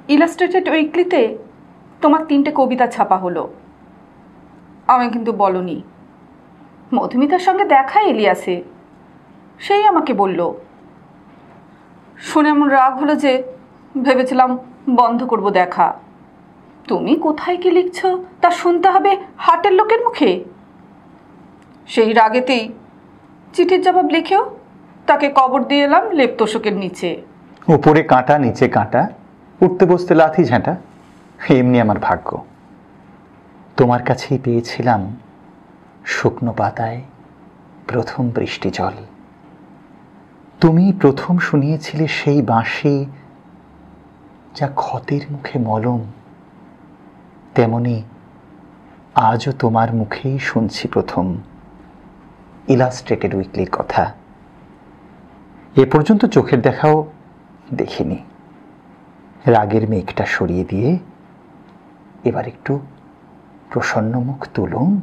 Illustrated উইকলিতে তোমার 3টে কবিতা ছাপা হলো। আমি কিন্তু বলনি। মধুমিতার সঙ্গে দেখা ইলিয়াসে, সেই আমাকে বলল। শুনে এমন রাগ হলো যে ভেবেছিলাম বন্ধ করব দেখা। তুমি কোথায় কি লিখছ তা শুনতে হবে হাটের লোকের মুখে। সেই রাগেতেই চিঠির জবাব লিখেও তাকে কবর দিয়ে এলাম লেপ তোষকের নিচে। উপরে কাঁটা নিচে কাঁটা, উঠতে বসতে লাথি ঝাঁটা, এমনি আমার ভাগ্য। তোমার কাছেই পেয়েছিলাম শুকনো পাতায় প্রথম বৃষ্টি জল। তুমি প্রথম শুনিয়েছিলে সেই বাঁশি যা ক্ষতের মুখে মলম। তেমনি আজও তোমার মুখেই শুনছি প্রথম ইলাস্ট্রেটেড উইকলির কথা। এ পর্যন্ত চোখের দেখাও দেখিনি। রাগের মেঘটা সরিয়ে দিয়ে এবার একটু প্রসন্ন মুখ তুলুন।